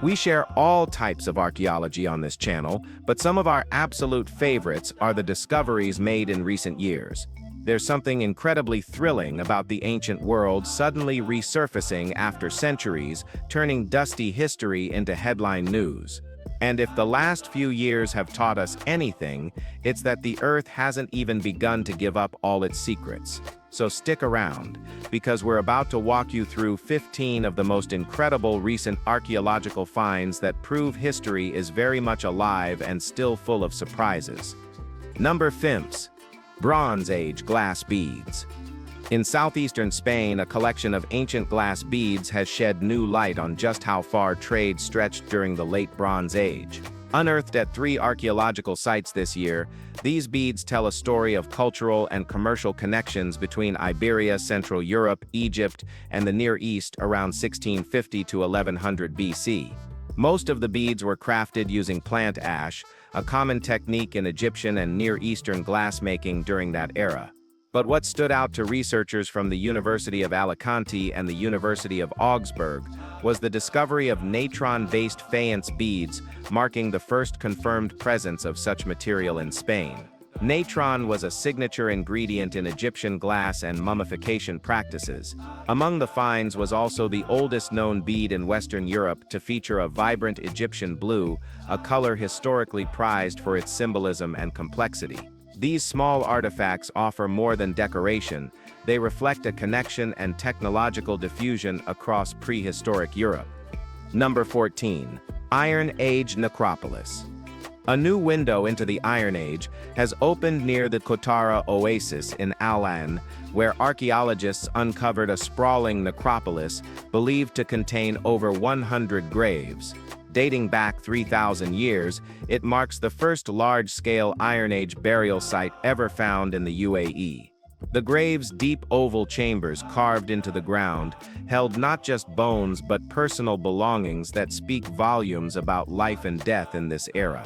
We share all types of archaeology on this channel, but some of our absolute favorites are the discoveries made in recent years. There's something incredibly thrilling about the ancient world suddenly resurfacing after centuries, turning dusty history into headline news. And if the last few years have taught us anything, it's that the Earth hasn't even begun to give up all its secrets. So stick around, because we're about to walk you through 15 of the most incredible recent archaeological finds that prove history is very much alive and still full of surprises. Number 5. Bronze Age glass beads. In southeastern Spain, a collection of ancient glass beads has shed new light on just how far trade stretched during the late Bronze Age. Unearthed at 3 archaeological sites this year, these beads tell a story of cultural and commercial connections between Iberia, Central Europe, Egypt, and the Near East around 1650 to 1100 BC. Most of the beads were crafted using plant ash, a common technique in Egyptian and Near Eastern glassmaking during that era. But what stood out to researchers from the University of Alicante and the University of Augsburg was the discovery of natron-based faience beads, marking the first confirmed presence of such material in Spain. Natron was a signature ingredient in Egyptian glass and mummification practices. Among the finds was also the oldest known bead in Western Europe to feature a vibrant Egyptian blue, a color historically prized for its symbolism and complexity. These small artifacts offer more than decoration, they reflect a connection and technological diffusion across prehistoric Europe. Number 14. Iron Age Necropolis. A new window into the Iron Age has opened near the Kotara Oasis in Al-Ain, where archaeologists uncovered a sprawling necropolis believed to contain over 100 graves. Dating back 3,000 years, it marks the first large-scale Iron Age burial site ever found in the UAE. The grave's deep oval chambers carved into the ground held not just bones but personal belongings that speak volumes about life and death in this era.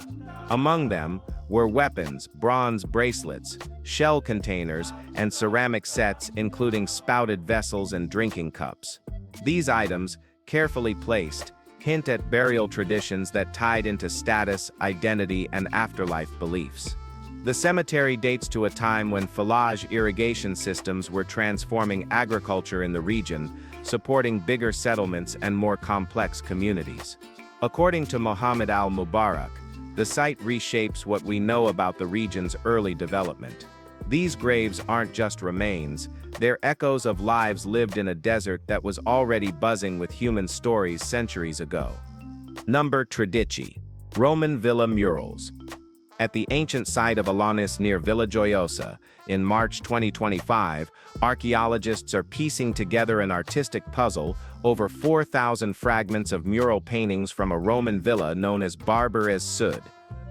Among them were weapons, bronze bracelets, shell containers, and ceramic sets including spouted vessels and drinking cups. These items, carefully placed, hint at burial traditions that tied into status, identity, and afterlife beliefs. The cemetery dates to a time when filage irrigation systems were transforming agriculture in the region, supporting bigger settlements and more complex communities. According to Mohammed al-Mubarak, the site reshapes what we know about the region's early development. These graves aren't just remains, they're echoes of lives lived in a desert that was already buzzing with human stories centuries ago. Number 13. Roman Villa Murals. At the ancient site of Alanis near Villa Gioiosa, in March 2025, archaeologists are piecing together an artistic puzzle over 4,000 fragments of mural paintings from a Roman villa known as Barber es Sud.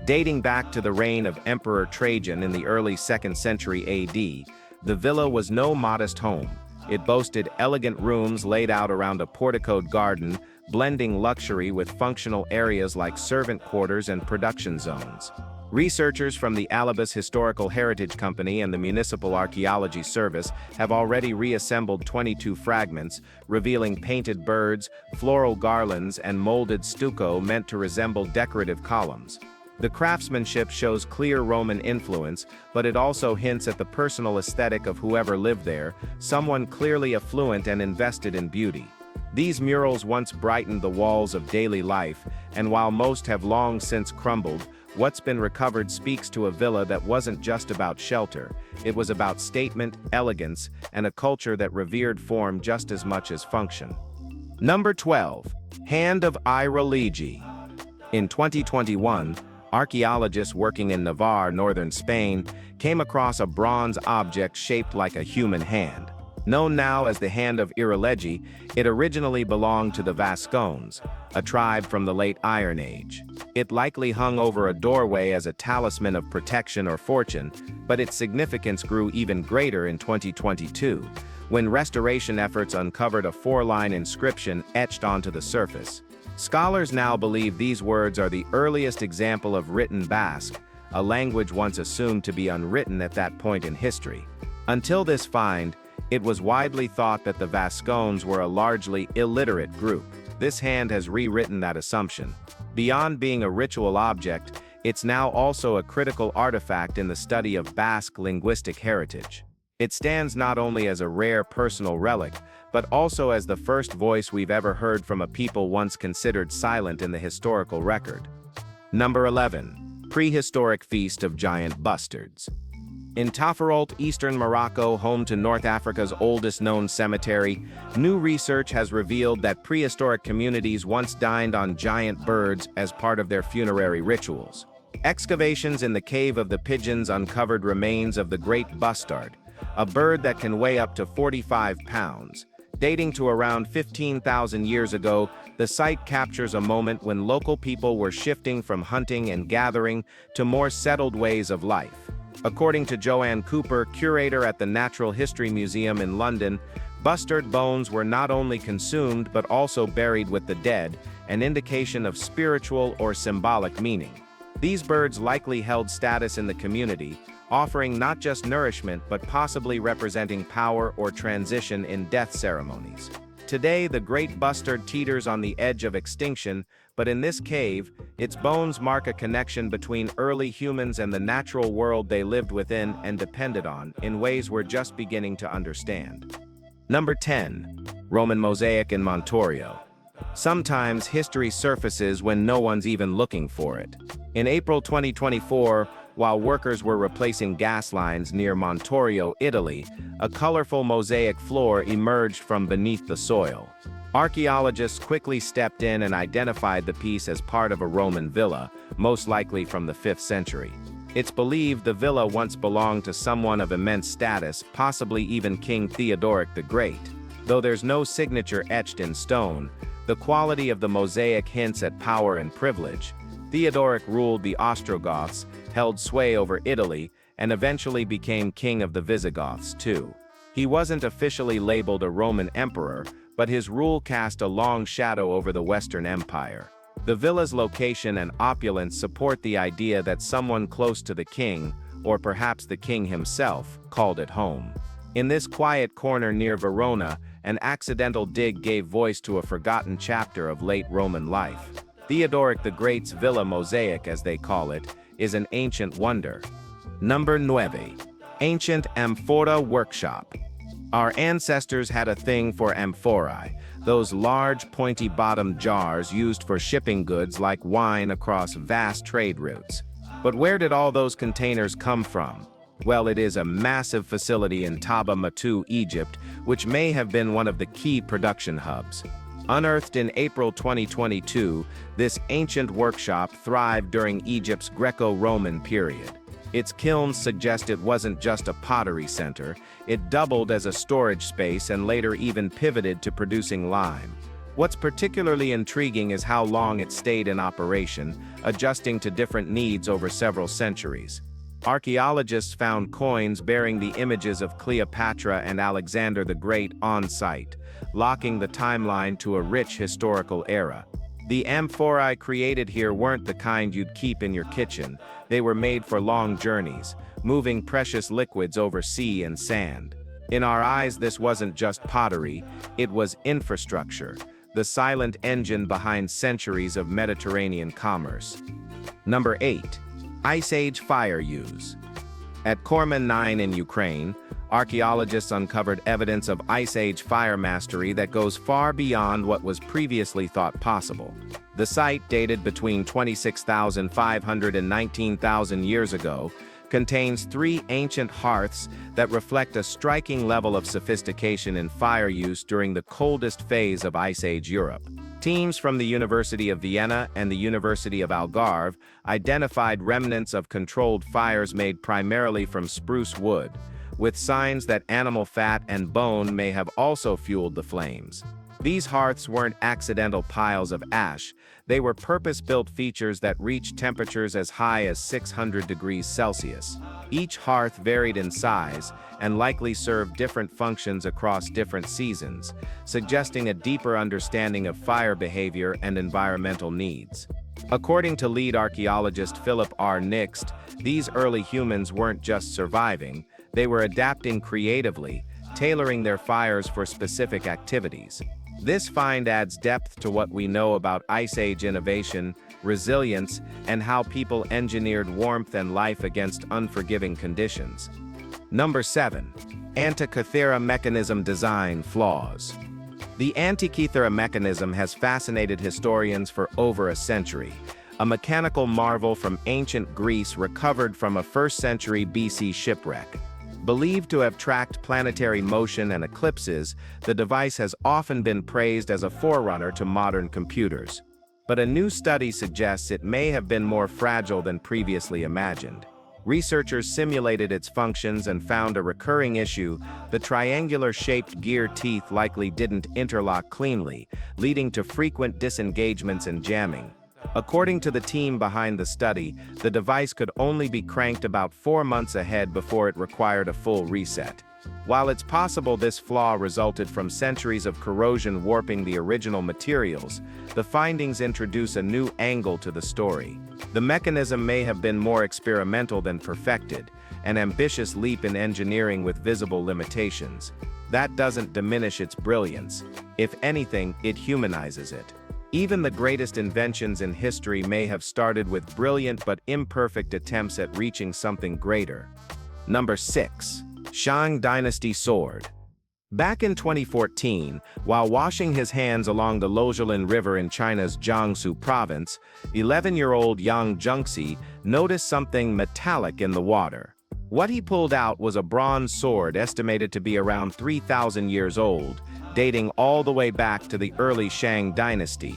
Dating back to the reign of Emperor Trajan in the early 2nd century AD, the villa was no modest home. It boasted elegant rooms laid out around a porticoed garden, blending luxury with functional areas like servant quarters and production zones. Researchers from the Alibis Historical Heritage Company and the Municipal Archaeology Service have already reassembled 22 fragments, revealing painted birds, floral garlands, and molded stucco meant to resemble decorative columns. The craftsmanship shows clear Roman influence, but it also hints at the personal aesthetic of whoever lived there, someone clearly affluent and invested in beauty. These murals once brightened the walls of daily life, and while most have long since crumbled, what's been recovered speaks to a villa that wasn't just about shelter, it was about statement, elegance, and a culture that revered form just as much as function. Number 12. Hand of Iroligi. In 2021, archaeologists working in Navarre, northern Spain, came across a bronze object shaped like a human hand. Known now as the Hand of Iroligi, it originally belonged to the Vascones, a tribe from the late Iron Age. It likely hung over a doorway as a talisman of protection or fortune, but its significance grew even greater in 2022, when restoration efforts uncovered a 4-line inscription etched onto the surface. Scholars now believe these words are the earliest example of written Basque, a language once assumed to be unwritten at that point in history. Until this find, it was widely thought that the Vascones were a largely illiterate group. This hand has rewritten that assumption. Beyond being a ritual object, it's now also a critical artifact in the study of Basque linguistic heritage. It stands not only as a rare personal relic, but also as the first voice we've ever heard from a people once considered silent in the historical record. Number 11. Prehistoric Feast of Giant Bustards. In Taferalt, eastern Morocco, home to North Africa's oldest known cemetery, new research has revealed that prehistoric communities once dined on giant birds as part of their funerary rituals. Excavations in the Cave of the Pigeons uncovered remains of the great bustard, a bird that can weigh up to 45 pounds. Dating to around 15,000 years ago, the site captures a moment when local people were shifting from hunting and gathering to more settled ways of life. According to Joanne Cooper, curator at the Natural History Museum in London, bustard bones were not only consumed but also buried with the dead, an indication of spiritual or symbolic meaning. These birds likely held status in the community, offering not just nourishment but possibly representing power or transition in death ceremonies. Today, the great bustard teeters on the edge of extinction, but in this cave, its bones mark a connection between early humans and the natural world they lived within and depended on in ways we're just beginning to understand. Number 10. Roman mosaic in Montorio. Sometimes history surfaces when no one's even looking for it. In April 2024, while workers were replacing gas lines near Montorio, Italy, a colorful mosaic floor emerged from beneath the soil. Archaeologists quickly stepped in and identified the piece as part of a Roman villa, most likely from the 5th century. It's believed the villa once belonged to someone of immense status, possibly even King Theodoric the Great. Though there's no signature etched in stone, the quality of the mosaic hints at power and privilege. Theodoric ruled the Ostrogoths, held sway over Italy, and eventually became king of the Visigoths too. He wasn't officially labeled a Roman emperor, but his rule cast a long shadow over the Western Empire. The villa's location and opulence support the idea that someone close to the king, or perhaps the king himself, called it home. In this quiet corner near Verona, an accidental dig gave voice to a forgotten chapter of late Roman life. Theodoric the Great's villa mosaic, as they call it, is an ancient wonder. Number 9. Ancient Amphora Workshop. Our ancestors had a thing for amphorae, those large pointy-bottomed jars used for shipping goods like wine across vast trade routes. But where did all those containers come from? Well, it is a massive facility in Taba Matu, Egypt, which may have been one of the key production hubs. Unearthed in April 2022, this ancient workshop thrived during Egypt's Greco-Roman period. Its kilns suggest it wasn't just a pottery center, it doubled as a storage space and later even pivoted to producing lime. What's particularly intriguing is how long it stayed in operation, adjusting to different needs over several centuries. Archaeologists found coins bearing the images of Cleopatra and Alexander the Great on site, locking the timeline to a rich historical era. The amphorae created here weren't the kind you'd keep in your kitchen. They were made for long journeys, moving precious liquids over sea and sand. In our eyes, this wasn't just pottery, it was infrastructure, the silent engine behind centuries of Mediterranean commerce. Number 8. Ice Age fire use. At Korman 9 in Ukraine, archaeologists uncovered evidence of Ice Age fire mastery that goes far beyond what was previously thought possible. The site, dated between 26,500 and 19,000 years ago, contains 3 ancient hearths that reflect a striking level of sophistication in fire use during the coldest phase of Ice Age Europe. Teams from the University of Vienna and the University of Algarve identified remnants of controlled fires made primarily from spruce wood, with signs that animal fat and bone may have also fueled the flames. These hearths weren't accidental piles of ash, they were purpose-built features that reached temperatures as high as 600 degrees Celsius. Each hearth varied in size and likely served different functions across different seasons, suggesting a deeper understanding of fire behavior and environmental needs. According to lead archaeologist Philip R. Nixt, these early humans weren't just surviving, they were adapting creatively, tailoring their fires for specific activities. This find adds depth to what we know about Ice Age innovation, resilience, and how people engineered warmth and life against unforgiving conditions. Number 7. Antikythera mechanism design flaws. The Antikythera mechanism has fascinated historians for over a century. A mechanical marvel from ancient Greece recovered from a 1st century BC shipwreck. Believed to have tracked planetary motion and eclipses, the device has often been praised as a forerunner to modern computers. But a new study suggests it may have been more fragile than previously imagined. Researchers simulated its functions and found a recurring issue: the triangular-shaped gear teeth likely didn't interlock cleanly, leading to frequent disengagements and jamming. According to the team behind the study, the device could only be cranked about 4 months ahead before it required a full reset. While it's possible this flaw resulted from centuries of corrosion warping the original materials, the findings introduce a new angle to the story. The mechanism may have been more experimental than perfected, an ambitious leap in engineering with visible limitations. That doesn't diminish its brilliance. If anything, it humanizes it. Even the greatest inventions in history may have started with brilliant but imperfect attempts at reaching something greater. Number 6. Shang Dynasty Sword. Back in 2014, while washing his hands along the Lozhilan River in China's Jiangsu province, 11-year-old Yang Zhengxi noticed something metallic in the water. What he pulled out was a bronze sword estimated to be around 3,000 years old, dating all the way back to the early Shang dynasty.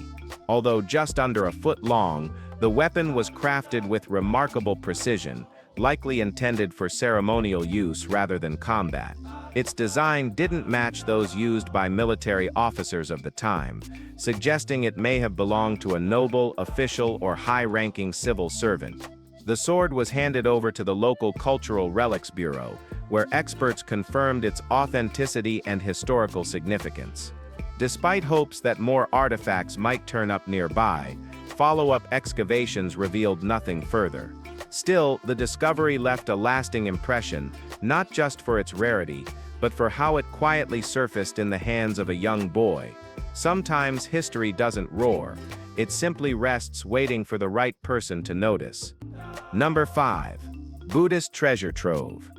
Although just under a foot long, the weapon was crafted with remarkable precision, likely intended for ceremonial use rather than combat. Its design didn't match those used by military officers of the time, suggesting it may have belonged to a noble, official, or high-ranking civil servant. The sword was handed over to the local Cultural Relics Bureau, where experts confirmed its authenticity and historical significance. Despite hopes that more artifacts might turn up nearby, follow-up excavations revealed nothing further. Still, the discovery left a lasting impression, not just for its rarity, but for how it quietly surfaced in the hands of a young boy. Sometimes history doesn't roar, it simply rests waiting for the right person to notice. Number 5. Buddhist Treasure Trove.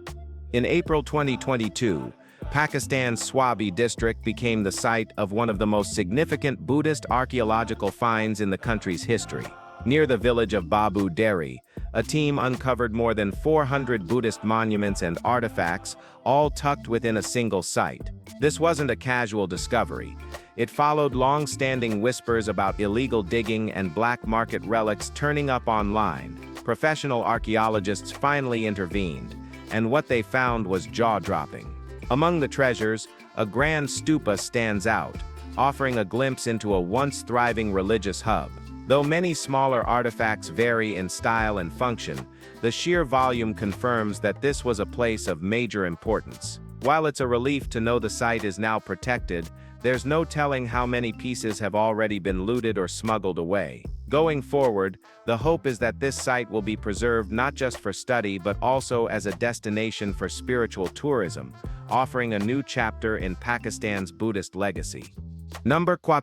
In April 2022, Pakistan's Swabi district became the site of one of the most significant Buddhist archaeological finds in the country's history. Near the village of Babu Deri, a team uncovered more than 400 Buddhist monuments and artifacts, all tucked within a single site. This wasn't a casual discovery. It followed long-standing whispers about illegal digging and black market relics turning up online. Professional archaeologists finally intervened, and what they found was jaw-dropping. Among the treasures, a grand stupa stands out, offering a glimpse into a once-thriving religious hub. Though many smaller artifacts vary in style and function, the sheer volume confirms that this was a place of major importance. While it's a relief to know the site is now protected, there's no telling how many pieces have already been looted or smuggled away. Going forward, the hope is that this site will be preserved not just for study but also as a destination for spiritual tourism, offering a new chapter in Pakistan's Buddhist legacy. Number 4.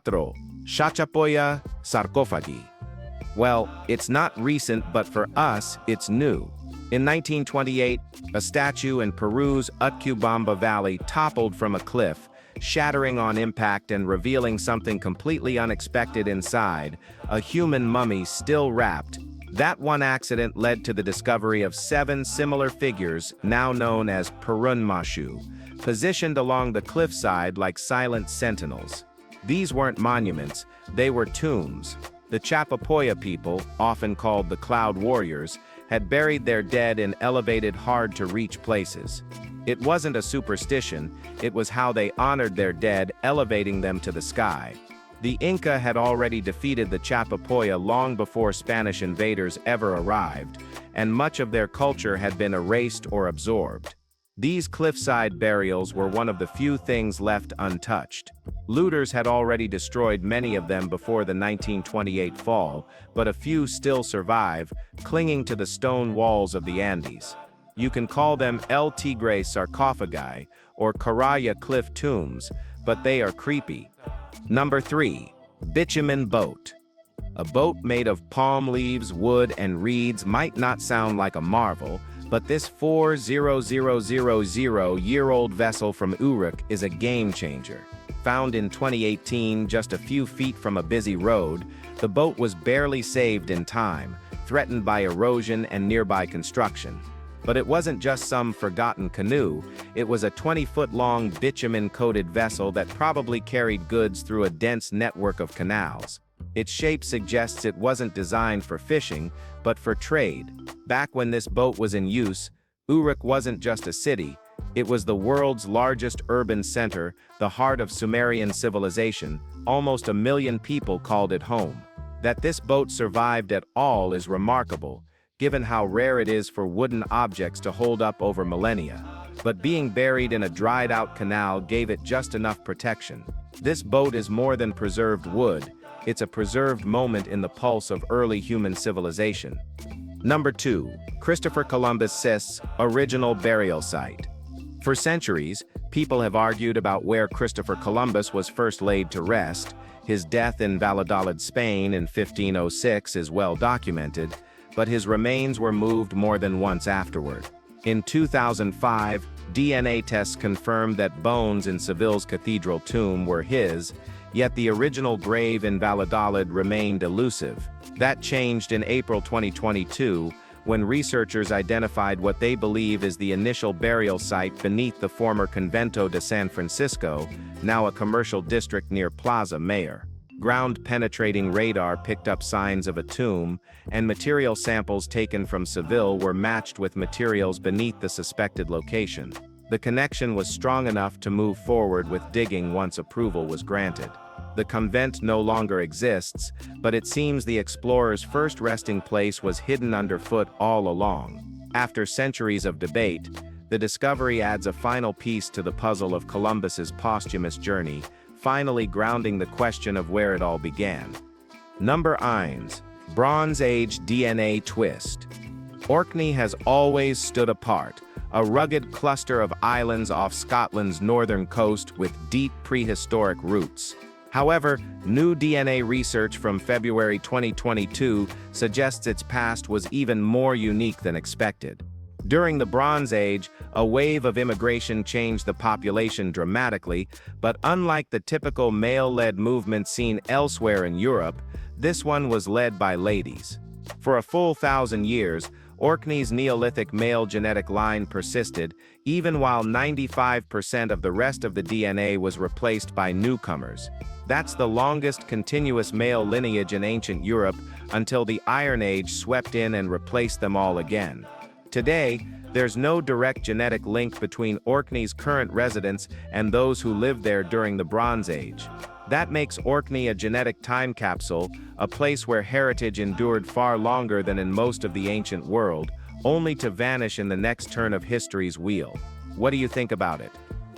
Chachapoya sarcophagi. Well, it's not recent, but for us, it's new. In 1928, a statue in Peru's Utcubamba Valley toppled from a cliff, shattering on impact and revealing something completely unexpected inside, a human mummy still wrapped. That one accident led to the discovery of 7 similar figures, now known as Perunmashu, positioned along the cliffside like silent sentinels. These weren't monuments, they were tombs. The Chachapoya people, often called the Cloud Warriors, had buried their dead in elevated, hard-to-reach places. It wasn't a superstition, it was how they honored their dead, elevating them to the sky. The Inca had already defeated the Chachapoya long before Spanish invaders ever arrived, and much of their culture had been erased or absorbed. These cliffside burials were one of the few things left untouched. Looters had already destroyed many of them before the 1928 fall, but a few still survive, clinging to the stone walls of the Andes. You can call them El Tigre sarcophagi or Caraya cliff tombs, but they are creepy. Number 3. Bitumen boat. A boat made of palm leaves, wood, and reeds might not sound like a marvel, but this 4,000-year-old vessel from Uruk is a game-changer. Found in 2018 just a few feet from a busy road, the boat was barely saved in time, threatened by erosion and nearby construction. But it wasn't just some forgotten canoe, it was a 20-foot-long bitumen-coated vessel that probably carried goods through a dense network of canals. Its shape suggests it wasn't designed for fishing, but for trade. Back when this boat was in use, Uruk wasn't just a city, it was the world's largest urban center, the heart of Sumerian civilization. Almost 1 million people called it home. That this boat survived at all is remarkable, given how rare it is for wooden objects to hold up over millennia. But being buried in a dried-out canal gave it just enough protection. This boat is more than preserved wood, it's a preserved moment in the pulse of early human civilization. Number 2. Christopher Columbus's original burial site. For centuries, people have argued about where Christopher Columbus was first laid to rest. His death in Valladolid, Spain in 1506 is well documented, but his remains were moved more than once afterward. In 2005, DNA tests confirmed that bones in Seville's cathedral tomb were his, yet the original grave in Valladolid remained elusive. That changed in April 2022, when researchers identified what they believe is the initial burial site beneath the former Convento de San Francisco, now a commercial district near Plaza Mayor. Ground-penetrating radar picked up signs of a tomb, and material samples taken from Seville were matched with materials beneath the suspected location. The connection was strong enough to move forward with digging once approval was granted. The convent no longer exists, but it seems the explorers' first resting place was hidden underfoot all along. After centuries of debate, the discovery adds a final piece to the puzzle of Columbus's posthumous journey, finally grounding the question of where it all began. Number 9. Bronze Age DNA twist. Orkney has always stood apart, a rugged cluster of islands off Scotland's northern coast with deep prehistoric roots. However, new DNA research from February 2022 suggests its past was even more unique than expected. During the Bronze Age, a wave of immigration changed the population dramatically, but unlike the typical male-led movement seen elsewhere in Europe, this one was led by ladies. For a full 1,000 years, Orkney's Neolithic male genetic line persisted, even while 95% of the rest of the DNA was replaced by newcomers. That's the longest continuous male lineage in ancient Europe until the Iron Age swept in and replaced them all again. Today, there's no direct genetic link between Orkney's current residents and those who lived there during the Bronze Age. That makes Orkney a genetic time capsule, a place where heritage endured far longer than in most of the ancient world, only to vanish in the next turn of history's wheel. What do you think about it?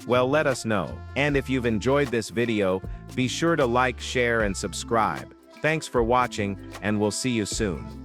Well, let us know. And if you've enjoyed this video, be sure to like, share, and subscribe. Thanks for watching, and we'll see you soon.